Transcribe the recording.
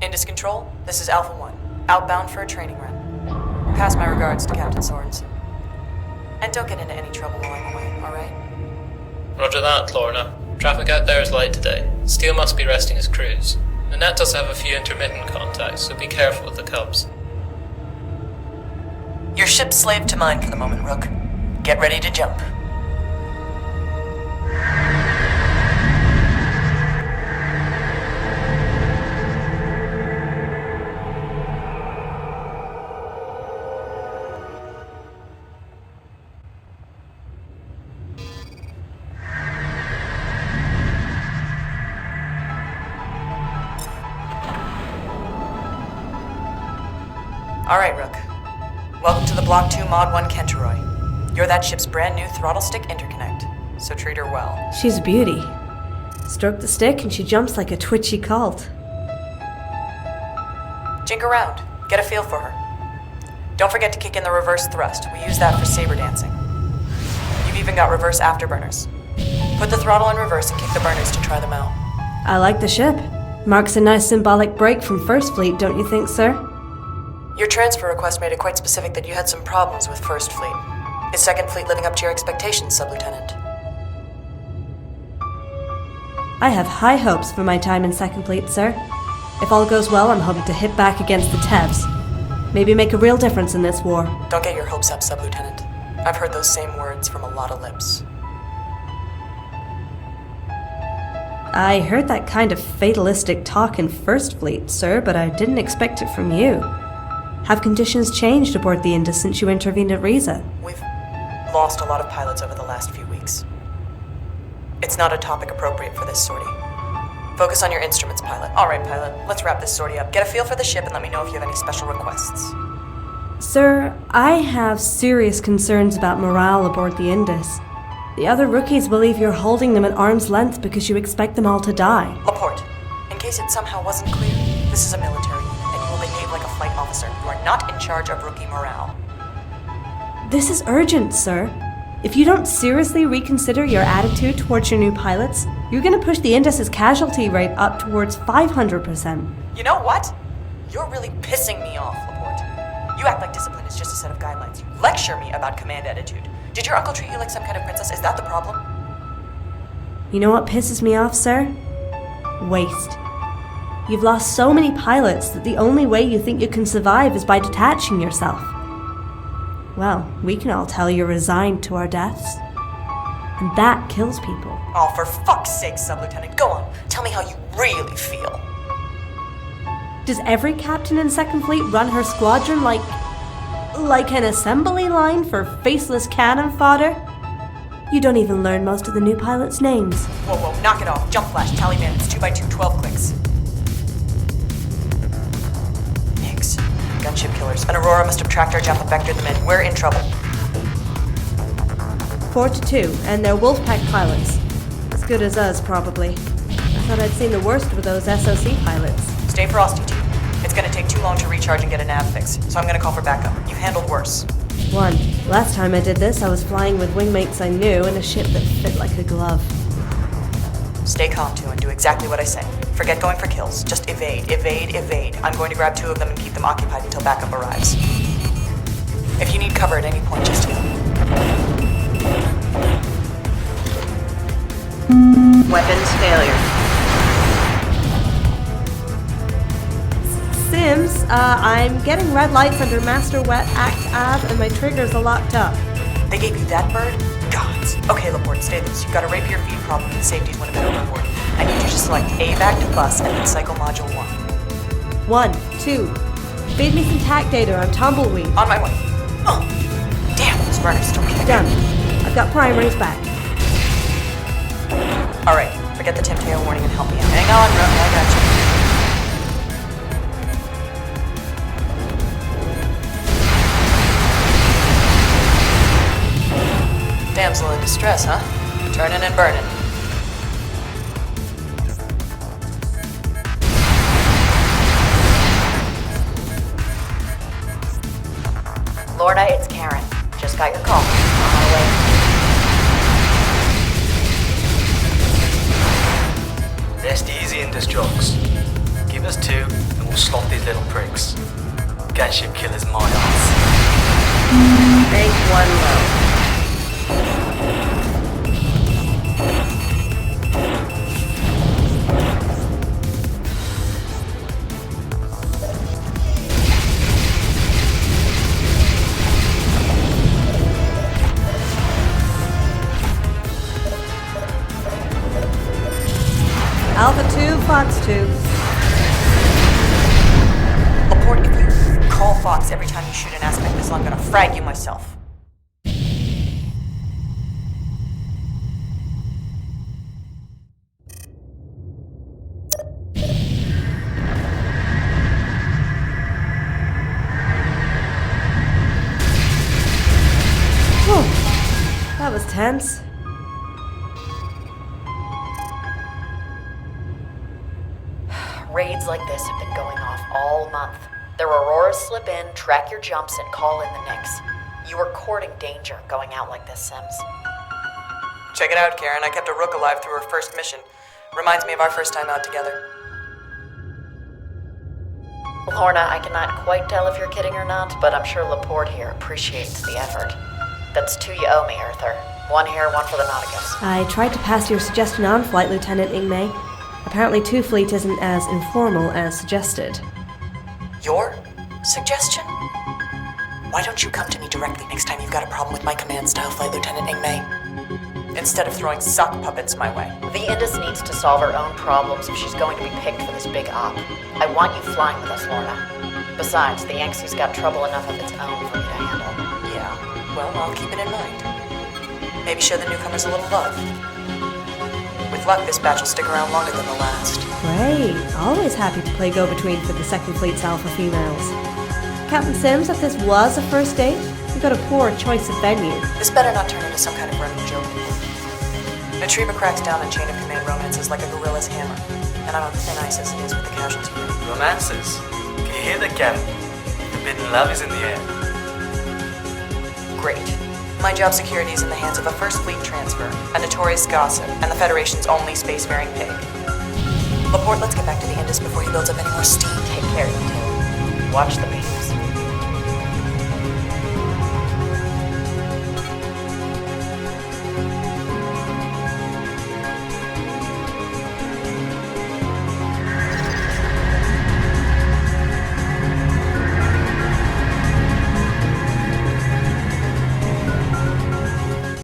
Indus Control, this is Alpha-1, outbound for a training run. Pass my regards to Captain Sorensen. And don't get into any trouble while I'm away, alright? Roger that, Lorna. Traffic out there is light today. Steele must be resting his crews. Nanette does have a few intermittent contacts, so be careful with the Cubs. Your ship's slave to mine for the moment, Rook. Get ready to jump. Alright, Rook. Welcome to the Block 2 Mod 1 Kenteroy. You're that ship's brand new throttle stick interconnect, so treat her well. She's a beauty. Stroke the stick and she jumps like a twitchy colt. Jink around. Get a feel for her. Don't forget to kick in the reverse thrust. We use that for saber dancing. You've even got reverse afterburners. Put the throttle in reverse and kick the burners to try them out. I like the ship. Marks a nice symbolic break from First Fleet, don't you think, sir? Your transfer request made it quite specific that you had some problems with First Fleet. Is Second Fleet living up to your expectations, Sub-Lieutenant? I have high hopes for my time in Second Fleet, sir. If all goes well, I'm hoping to hit back against the Tevs. Maybe make a real difference in this war. Don't get your hopes up, Sub-Lieutenant. I've heard those same words from a lot of lips. I heard that kind of fatalistic talk in First Fleet, sir, but I didn't expect it from you. Have conditions changed aboard the Indus since you intervened at Riza? We've lost a lot of pilots over the last few weeks. It's not a topic appropriate for this sortie. Focus on your instruments, pilot. Alright, pilot, let's wrap this sortie up. Get a feel for the ship and let me know if you have any special requests. Sir, I have serious concerns about morale aboard the Indus. The other rookies believe you're holding them at arm's length because you expect them all to die. Laporte, in case it somehow wasn't clear, this is a military unit and you will behave like a flight officer. You are not in charge of rookie morale. This is urgent, sir. If you don't seriously reconsider your attitude towards your new pilots, you're gonna push the Indus's casualty rate up towards 500%. You know what? You're really pissing me off, Laporte. You act like discipline is just a set of guidelines. You lecture me about command attitude. Did your uncle treat you like some kind of princess? Is that the problem? You know what pisses me off, sir? Waste. You've lost so many pilots that the only way you think you can survive is by detaching yourself. Well, we can all tell you're resigned to our deaths. And that kills people. Oh, for fuck's sake, Sub-Lieutenant, go on. Tell me how you really feel. Does every captain in Second Fleet run her squadron like an assembly line for faceless cannon fodder? You don't even learn most of the new pilots' names. Whoa, knock it off. Jump flash, tally bandits, 2x2, 12 clicks. Pigs. Gunship killers. An Aurora must have tracked our jump and vectored them in. We're in trouble. 4-2, and they're Wolfpack pilots. As good as us, probably. I thought I'd seen the worst with those SOC pilots. Stay frosty, team. It's gonna take too long to recharge and get a nav fix, so I'm gonna call for backup. You've handled worse. 1. Last time I did this, I was flying with wingmates I knew in a ship that fit like a glove. Stay calm, 2, and do exactly what I say. Forget going for kills. Just evade. I'm going to grab 2 of them and keep them occupied until backup arrives. If you need cover at any point, just yell. Weapons failure. Sims, I'm getting red lights under Master Wet Act2-1 and my triggers are locked up. They gave you that bird? Gods. Okay, Laporte, stay loose. You've got a rapier feed problem and the safeties went a bit overboard. I need you to select AVAC to bus and then cycle module 1. 1, 2. Feed me some TAC data, I'm tumbleweed. On my way. Oh, damn, those burners still kick. Done. I've got primaries back. Alright, forget the Timtail warning and help me out. Hang on, Rook, I got you. Damsel in distress, huh? Turning and burning. Lorna, it's Karen. Just got your call. On my way. Rest easy in this jokes. Give us 2 and We'll slot these little pricks. Gunship killer's my ass. Make one low. Alpha 2, Fox 2. Laporte, if you call Fox every time you shoot an aspect missile, I'm gonna frag you myself. Whew. That was tense. Raids like this have been going off all month. Their auroras slip in, track your jumps, and call in the Knicks. You are courting danger going out like this, Sims. Check it out, Karen. I kept a rook alive through her first mission. Reminds me of our first time out together. Lorna, I cannot quite tell if you're kidding or not, but I'm sure Laporte here appreciates the effort. That's two you owe me, Arthur. One here, one for the Nauticus. I tried to pass your suggestion on, Flight Lieutenant Ingmei. Apparently Two Fleet isn't as informal as suggested. Your suggestion? Why don't you come to me directly next time you've got a problem with my command style, Flight Lieutenant Ingmei? Instead of throwing sock puppets my way. The Indus needs to solve her own problems if she's going to be picked for this big op. I want you flying with us, Lorna. Besides, the Yanksee's got trouble enough of its own for me to handle. Yeah, well, I'll keep it in mind. Maybe show the newcomers a little love. With luck, this batch will stick around longer than the last. Great. Always happy to play go-between for the Second Fleet's alpha females. Captain Sims, if this was a first date, you got a poor choice of venue. This better not turn into some kind of running joke. Natriba cracks down on chain of command romances like a gorilla's hammer, and I'm on thin ice as it is with the casualty rate. Romances? Can you hear that, Captain? Forbidden love is in the air. Great. My job security is in the hands of a First Fleet transfer, a notorious gossip, and the Federation's only spacefaring pig. Laporte, let's get back to the Indus before he builds up any more steam. Take care, you two. Watch the beat.